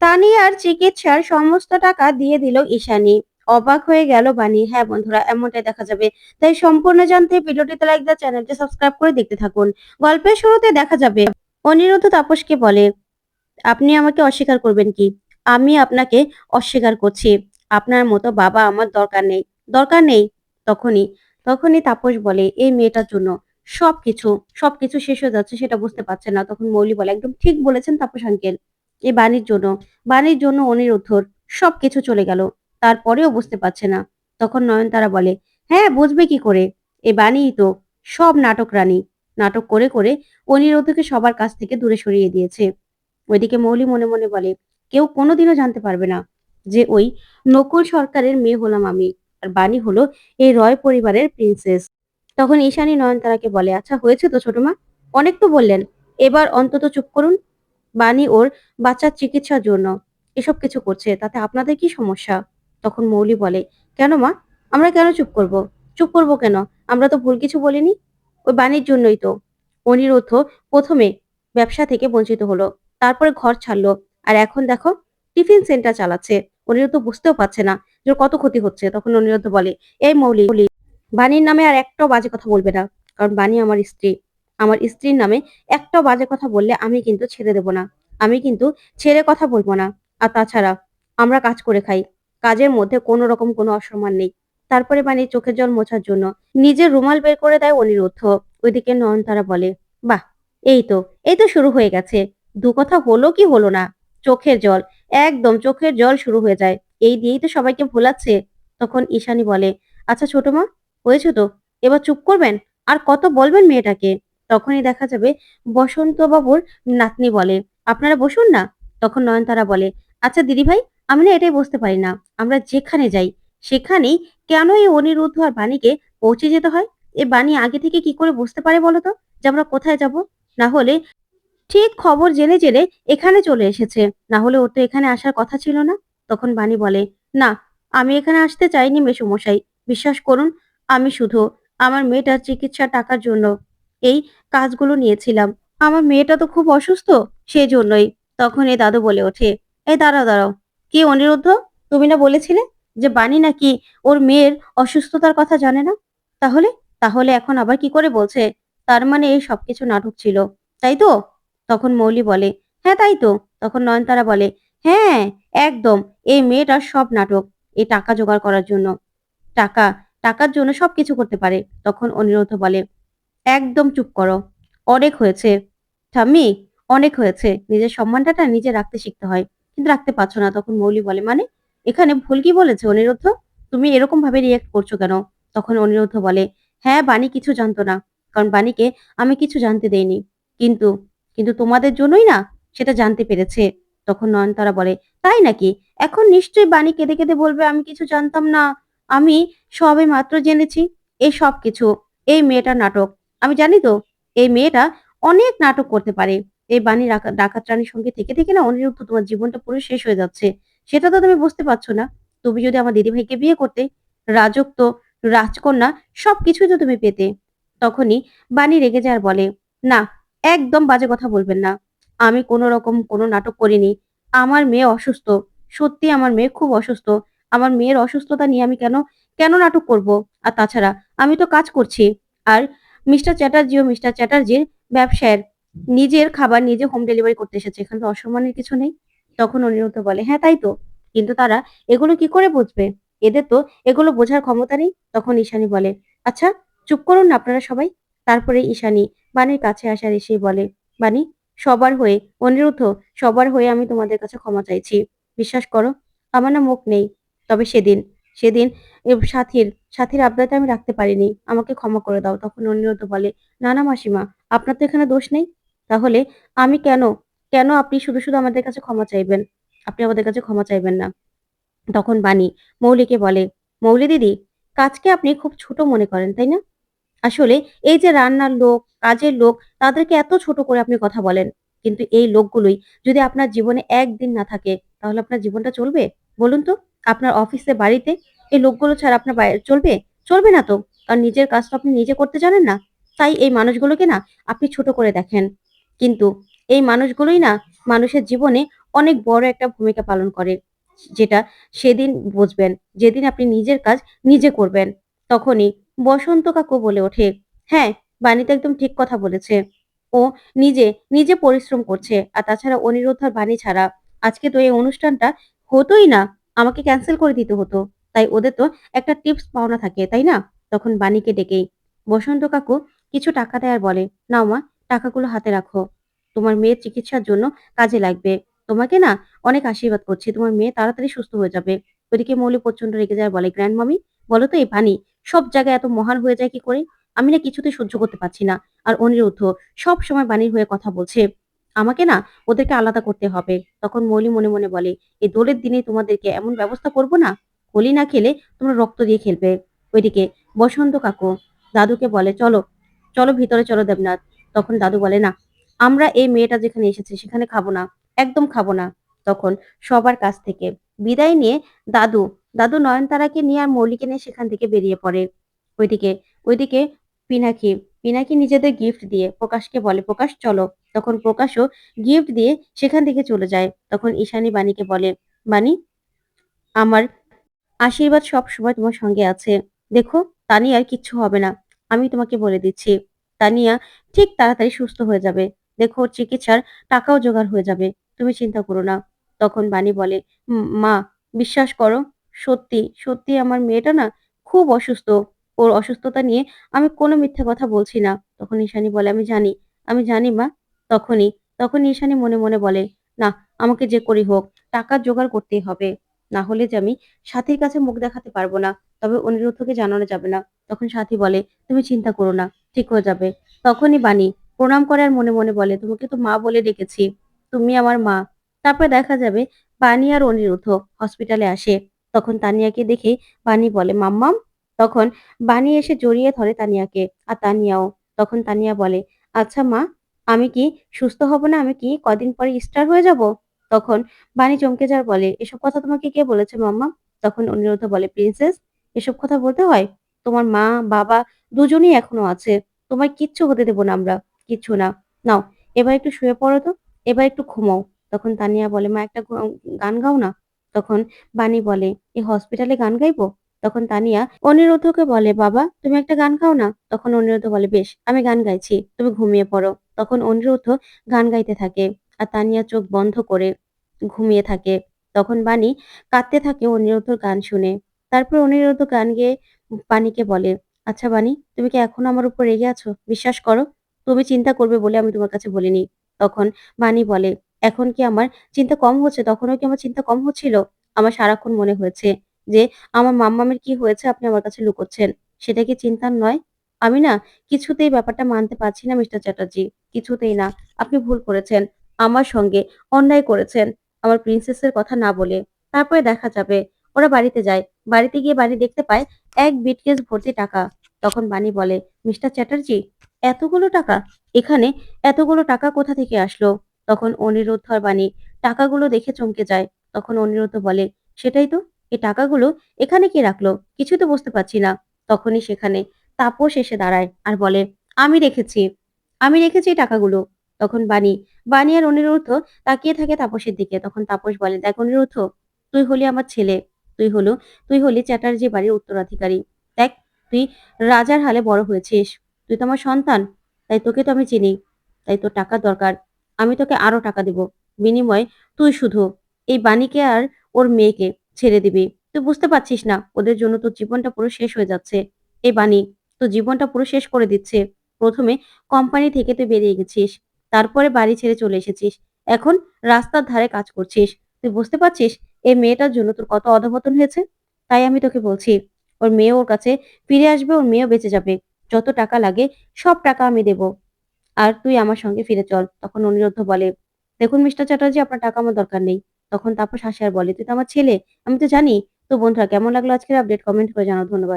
তানিয়ার চিকিৎসার সমস্ত টাকা দিয়ে দিল ঈশানী। অবাক হয়ে গেল বানি। হ্যাঁ বন্ধুরা, এমনটাই দেখা যাবে। তাই সম্পূর্ণ জানতে ভিডিওটিতে লাইক দিয়ে চ্যানেলটি সাবস্ক্রাইব করে দেখতে থাকুন। গল্পের শুরুতে দেখা যাবে অনিরুদ্ধ তাপসকে বলে, আপনি আমাকে অস্বীকার করবেন কি? আমি আপনাকে অস্বীকার করছি। আপনার মতো বাবা আমার দরকার নেই। দরকার নেই। তখনই তখনই তাপস বলে, এই মেয়েটার জন্য সবকিছু সবকিছু শেষ হয়ে যাচ্ছে, সেটা বুঝতে পারছে না। তখন মৌলি বলে, একদম ঠিক বলেছেন তাপস আঙ্কেল। এই বাণীর জন্য অনিরুদ্ধর সবকিছু চলে গেল। তারপরেও বুঝতে পারছে না। তখন নয়নতারা বলে, হ্যাঁ বুঝবে কি করে? এই বাণীই তো সব নাটক রানী। নাটক করে করে অনিরুদ্ধকে সবার কাছ থেকে দূরে সরিয়ে দিয়েছে। ওইদিকে মৌলি মনে মনে বলে, কেউ কোনোদিনও জানতে পারবে না যে ওই নকুল সরকারের মেয়ে হলাম আমি, আর বাণী হলো এই রয় পরিবারের প্রিন্সেস। তখন ঈশানী নয়নতারাকে বলে, আচ্ছা হয়েছে তো ছোট মা, অনেক তো বললেন, এবার অন্তত চুপ করুন। বাণী ওর বাচ্চার চিকিৎসার জন্য এসব কিছু করছে, তাতে আপনাদের কি সমস্যা? তখন মৌলি বলে, কেন মা, আমরা কেন চুপ করব? চুপ করব কেন? আমরা তো ভুল কিছু বলিনি। ওই বাণীর জন্যই তো অনিরুদ্ধ প্রথমে ব্যবসা থেকে বঞ্চিত হলো, তারপরে ঘর ছাড়লো, আর এখন দেখো টিফিন সেন্টার চালাচ্ছে। অনিরুদ্ধ বুঝতেও পারছে না যে ওর কত ক্ষতি হচ্ছে। তখন অনিরুদ্ধ বলে, এই মৌলি, বাণীর নামে আর একটাও বাজে কথা বলবে না, কারণ বাণী আমার স্ত্রী। আমার স্ত্রীর নামে একটাও বাজে কথা বললে আমি কিন্তু ছেড়ে দেব না। আমি কিন্তু ছেড়ে কথা বলবো না। আর তাছাড়া আমরা কাজ করে খাই, কাজের মধ্যে কোনো রকম কোনো অসম্মান নেই। তারপরে বাণীর চোখের জল মোছার জন্য নিজের রুমাল বের করে দেয় অনিরুদ্ধ। ওইদিকে নয়নতারা বলে, বাহ, এই তো এই তো শুরু হয়ে গেছে। দু কথা হলো কি হলো না, চোখের জল, একদম চোখের জল শুরু হয়ে যায়। এই দিয়েই তো সবাইকে ভোলাচ্ছে। তখন ঈশানী বলে, আচ্ছা ছোট মা, হয়েছে তো, এবার চুপ করবেন? আর কত বলবেন মেয়েটাকে? তখনই দেখা যাবে বসন্তবাবুর নাতনি বলে, আপনারা বসুন না। তখন নয়নতারা বলে, আচ্ছা দিদি ভাই, আমি না এটাই বুঝতে পারি না, আমরা যেখানে যাই সেখানেই কেন এই অনিরুদ্ধ আর বাণীকে পৌঁছে যেতে হয়? এ বাণী আগে থেকে কি করে বুঝতে পারে বলতো যে আমরা কোথায় যাব? না হলে ঠিক খবর জেনে জেনে এখানে চলে এসেছে। না হলে ওর তো এখানে আসার কথা ছিল না। তখন বাণী বলে, না, আমি এখানে আসতে চাইনি মেসোমশাই। বিশ্বাস করুন, আমি শুধু আমার মেয়েটার চিকিৎসার টাকার জন্য এই কাজগুলো নিয়েছিলাম। আমার মেয়েটা তো খুব অসুস্থ, সেই জন্যই। তখন এই দাদু বলে ওঠে, এই দাঁড়াও দাঁড়াও, কি অনিরুদ্ধ, তুমি না বলেছিলে যে বাণী নাকি ওর মেয়ের অসুস্থতার কথা জানে না? তাহলে তাহলে এখন আবার কি করে বলছে? তার মানে এই সবকিছু নাটক ছিল, তাই তো? তখন মৌলি বলে, হ্যাঁ তাই তো। তখন নয়নতারা বলে, হ্যাঁ একদম, এই মেয়েটার সব নাটক, এই টাকা জোগাড় করার জন্য। টাকা, টাকার জন্য সবকিছু করতে পারে। তখন অনিরুদ্ধ বলে, একদম চুপ করো, অনেক হয়েছে ঠাম্মি, অনেক হয়েছে। নিজের সম্মানটা না নিজে রাখতে শিখতে হয়, কিন্তু রাখতে পারছো না। তখন মৌলি বলে, মানে এখানে ভুল কি বলেছে অনিরুদ্ধ? তুমি এরকম ভাবে রিয়েক্ট করছো কেন? তখন অনিরুদ্ধ বলে, হ্যাঁ বাণী কিছু জানতো না, কারণ বাণীকে আমি কিছু জানতে দেইনি। কিন্তু কিন্তু তোমাদের জন্যই না সেটা জানতে পেরেছে। তখন নয়নতারা বলে, তাই নাকি? এখন নিশ্চয়ই বাণী কেঁদে কেঁদে বলবে, আমি কিছু জানতাম না, আমি সবে মাত্র জেনেছি এই সব কিছু এই মেয়েটার নাটক। আমি জানি তো এই মেয়েটা অনেক নাটক করতে পারে। এই বাণী ডাকাত রানীর সঙ্গে থেকে থেকে না অনিরুদ্ধ তোমার জীবনটা পুরো শেষ হয়ে যাচ্ছে। সেটা তো তুমি বুঝতে পারছো না। তুমি যদি আমার দিদিভাইকে বিয়ে করতে, রাজত্ব, রাজকন্যা সবকিছুই তো তুমি পেতে। তখনই বাণী রেগে যায় আর বলে, না, একদম বাজে কথা বলবেন না। আমি কোনো রকম কোনো নাটক করিনি। আমার মেয়ে অসুস্থ। সত্যি আমার মেয়ে খুব অসুস্থ। আমার মেয়ের অসুস্থতা নিয়ে আমি কেন কেন নাটক করব? আর তাছাড়া আমি তো কাজ করছি। আর মিস্টার চ্যাটার্জির ব্যবসায়ের নিজের খাবার নিজে হোম ডেলিভারি করতে এসেছে। এখানে তো অসম্মানের কিছু নেই। তখন অনিরুদ্ধ বলে, হ্যাঁ তাই তো। কিন্তু তারা এগুলো কি করে বুঝবে? এদের তো এগুলো বোঝার ক্ষমতা নেই। তখন ঈশানী বলে, আচ্ছা চুপ করুন না আপনারা সবাই। তারপরে ঈশানী বাণীর কাছে আসার এসেই বলে, বাণী, সবার হয়ে, অনিরুদ্ধ, সবার হয়ে আমি তোমাদের কাছে ক্ষমা চাইছি। বিশ্বাস করো, আমার না মুখ নেই। তবে সেদিন সেদিন সাথীর সাথীর আবদারটা আমি রাখতে পারিনি। আমাকে ক্ষমা করে দাও। তখন অনিরুদ্ধ বলে, না না মাসিমা, আপনার তো এখানে দোষ নেই। তাহলে আমি কেন আপনি শুধু শুধু আমাদের কাছে ক্ষমা চাইবেন? আপনি আমাদের কাছে ক্ষমা চাইবেন না। তখন বাণী মৌলিকে বলে, মৌলি দিদি, কাজকে আপনি খুব ছোট মনে করেন তাই না? আসলে এই যে রান্নার লোক, কাজের লোক, তাদেরকে এত ছোট করে আপনি কথা বলেন। কিন্তু এই লোকগুলোই যদি আপনার জীবনে একদিন না থাকে, তাহলে আপনার জীবনটা চলবে? বলুন তো? আপনার অফিসে, বাড়িতে এই লোকগুলো ছাড়া আপনার চলবে? চলবে না তো। কারণ নিজের কাজটা আপনি নিজে করতে জানেন না। তাই এই মানুষগুলোকে না আপনি ছোট করে দেখেন। কিন্তু এই মানুষগুলোই না মানুষের জীবনে অনেক বড় একটা ভূমিকা পালন করে। যেটা সেদিন বুঝবেন, যেদিন আপনি নিজের কাজ নিজে করবেন। তখনই বসন্ত কাকু বলে ওঠে, "হ্যাঁ, বানি তো একদম ঠিক কথা বলেছে। ও নিজে, নিজে পরিশ্রম করছে। আর তাছাড়া অনিরুদ্ধ আর বানি ছাড়া আজকে তো এই অনুষ্ঠানটা হতোই না। আমাকে ক্যানসেল করে দিতে হতো। তাই ওদের তো একটা টিপস পাওনা থাকে, তাই না?" তখন বানিকে ডেকেই বসন্ত কাকু কিছু টাকা দেয় আর বলে, "নাও মা, টাকাগুলো হাতে রাখো। তোমার মেয়ের চিকিৎসার জন্য কাজে লাগবে। তোমাকে না অনেক আশীর্বাদ করছি। তোমার মেয়ে তাড়াতাড়ি সুস্থ হয়ে যাবে।" ওদিকে মৌলি প্রচন্ড রেগে যায় আর বলে, "গ্র্যান্ডমামি, বলো তো এই বানি সব জায়গায় এত মহান হয়ে যায় কি করে? আমি না কিছুতেই সহ্য করতে পারছি না। আর অনিরুদ্ধ সবসময় বাণীর হয়ে কথা বলছে। আমাকে না ওদেরকে আলাদা করতে হবে।" তখন মৌলি মনে, মনে বলে, "এই দোলের দিনেই তোমাদেরকে এমন ব্যবস্থা করব না, হোলি না খেলে তোমরা রক্ত দিয়ে খেলবে।" ওইদিকে বসন্ত কাকু দাদুকে বলে, "চলো, চলো ভিতরে চলো দেবনাথ।" তখন দাদু বলে, "না, আমরা এই মেয়েটা যেখানে এসেছে সেখানে খাবো না। একদম খাবো না।" তখন সবার কাছ থেকে বিদায় নিয়ে দাদু, দাদু নয়নতারাকে নিয়ে আর মৌলিকে নিয়ে সেখান থেকে বেরিয়ে পড়ে। ওইদিকে, ওইদিকে পিনাকি, পিনাকি নিজেদের গিফট দিয়ে প্রকাশকে বলে, "প্রকাশ চলো।" তখন প্রকাশও গিফট দিয়ে সেখান থেকে চলে যায়। তখন ঈশানী বাণীকে বলে, "বাণী, আমার আশীর্বাদ সবসময় তোমার সঙ্গে আছে। দেখো, তানিয়ার কিচ্ছু হবে না। আমি তোমাকে বলে দিচ্ছি। তানিয়া ঠিক তাড়াতাড়ি সুস্থ হয়ে যাবে। দেখো, ওর চিকিৎসার টাকাও জোগাড় হয়ে যাবে। তুমি চিন্তা করো না।" তখন বাণী বলে, মা, বিশ্বাস করো, সত্যি, সত্যি আমার মেয়েটা না খুব অসুস্থ। ওর অসুস্থতা নিয়ে আমি কোনো মিথ্যা কথা বলছি না।" তখন ঈশানী বলে, "আমি জানি, আমি জানি মা।" তখনই, তখনই ঈশানী মনে, মনে বলে, "না, আমাকে যে করেই হোক টাকা জোগাড় করতেই হবে। না হলে যে আমি সাথীর কাছে মুখ দেখাতে পারবো না। তবে অনিরুদ্ধকে জানানো যাবে না।" তখন সাথী বলে, "তুমি চিন্তা করো না, ঠিক হয়ে যাবে।" তখনই বাণী প্রণাম করে আর মনে, মনে বলে, "তোমাকে তো মা বলে ডেকেছি। তুমি আমার মা।" তারপরে দেখা যাবে বাণী আর অনিরুদ্ধ হসপিটালে আসে। তখন তানিয়াকে দেখে বাণী বলে, "মাম্মাম।" তখন বাণী এসে জড়িয়ে ধরে তানিয়াকে, আর তানিয়াও। তখন তানিয়া বলে, "আচ্ছা মা, আমি কি সুস্থ হব না? আমি কি কদিন পরে স্টার হয়ে যাব?" তখন বাণী চমকে যায় আর বলে, "এসব কথা তোমাকে কে বলেছে মাম্মা?" তখন অনিরুদ্ধ বলে, "প্রিন্সেস, এসব কথা বলতে হয়? তোমার মা, বাবা দুজনেই এখনো আছে। তোমায় কিচ্ছু হতে দেব না আমরা। কিচ্ছু না। নাও, এবার একটু শুয়ে পড়ো তো। এবার একটু ঘুমাও।" তখন তানিয়া বলে, "মা, একটা গান গাও না।" তখন বাণী বলে, "এই হসপিটালে গান গাইবো?" তখন তানিয়া অনিরুদ্ধকে বলে, "বাবা, তুমি একটা গান গাও না।" তখন অনিরুদ্ধ বলে, "বেশ, আমি গান গাইছি। তুমি ঘুমিয়ে পড়ো।" তখন অনিরুদ্ধ গান গাইতে থাকে। আর তানিয়া চোখ বন্ধ করে ঘুমিয়ে থাকে। তখন বাণী কাঁদতে থাকে অনিরুদ্ধর গান শুনে। তারপর অনিরুদ্ধ গান গেয়ে বাণীকে বলে, "আচ্ছা বাণী, তুমি কি এখনো আমার উপর রেগে আছো? বিশ্বাস করো, তুমি চিন্তা করবে বলে আমি তোমার কাছে বলিনি।" তখন বাণী বলে, "এখন কি আমার চিন্তা কম হচ্ছে? তখনও কি আমার চিন্তা কম হচ্ছিল? আমার সারাক্ষণ মনে হয়েছে যে আমার মাম্মামের কি হয়েছে আপনি আমার কাছে লুকোচ্ছেন। সেটা কি চিন্তার নয়? আমি না কিছুতেই ব্যাপারটা মানতে পারছি না মিস্টার চ্যাটার্জি। কিছুতেই না। আপনি ভুল করেছেন। আমার সঙ্গে অন্যায় করেছেন। আমার প্রিন্সেসের কথা না বলে।" তারপরে দেখা যাবে ওরা বাড়িতে যায়। বাড়িতে গিয়ে বাণী দেখতে পায় এক ব্রিফকেস ভর্তি টাকা। তখন বাণী বলে, "মিস্টার চ্যাটার্জি, এতগুলো টাকা? এখানে এতগুলো টাকা কোথা থেকে আসলো?" তখন অনিরুদ্ধ আর বাণী টাকাগুলো দেখে চমকে যায়। তখন অনিরুদ্ধ বলে, "সেটাই তো, এই টাকাগুলো এখানে কে রাখলো? কিছুই তো বুঝতে পারছি না।" তখনই সেখানে তাপস এসে দাঁড়ায় আর বলে, "আমি রেখেছি। আমি রেখেছি এই টাকাগুলো।" তখন বাণী, বাণী আর অনিরুদ্ধ তাকিয়ে থাকে তাপসের দিকে। তখন তাপস বলে, "দেখ অনিরুদ্ধ, তুই হলি আমার ছেলে। তুই হলো তুই হলি চ্যাটার্জি বাড়ির উত্তরাধিকারী। দেখ, তুই রাজার হালে বড় হয়েছিস। তুই তো আমার সন্তান। তাই তোকে তো আমি চিনি। তাই তোর টাকা দরকার। আমি তোকে আরো টাকা দিব। বিনিময়ে তুই শুধু এই বাণীকে আর ওর মেয়েকে ছেড়ে দিবি। তুই বুঝতে পারছিস না ওদের জন্য তোর জীবনটা পুরো শেষ হয়ে যাচ্ছে। এই বাণী তোর জীবনটা পুরো শেষ করে দিচ্ছে। ১ম এ কোম্পানি থেকে তুই বেরিয়ে গেছিস। তারপরে বাড়ি ছেড়ে চলে এসেছিস। এখন রাস্তার ধারে কাজ করছিস। তুই বুঝতে পারছিস এই মেয়েটার জন্য তোর কত অধঃপতন হয়েছে? তাই আমি তোকে বলছি, ওর মেয়ে ওর কাছে ফিরে আসবে, ওর মেয়েও বেঁচে যাবে। যত টাকা লাগে সব টাকা আমি দেব। আর তুই আমার সঙ্গে ফিরে চল।" তখন অনিরুদ্ধ বলে, "দেখুন মিস্টার চ্যাটার্জি, আপনার টাকা আমার দরকার নেই।" তখন তাপস হাসে আর বলে, "তুই তো আমার ছেলে। আমি তো জানি।" তো বন্ধুরা, কেমন লাগলো আজকের আপডেট? কমেন্ট করে জানাও। ধন্যবাদ।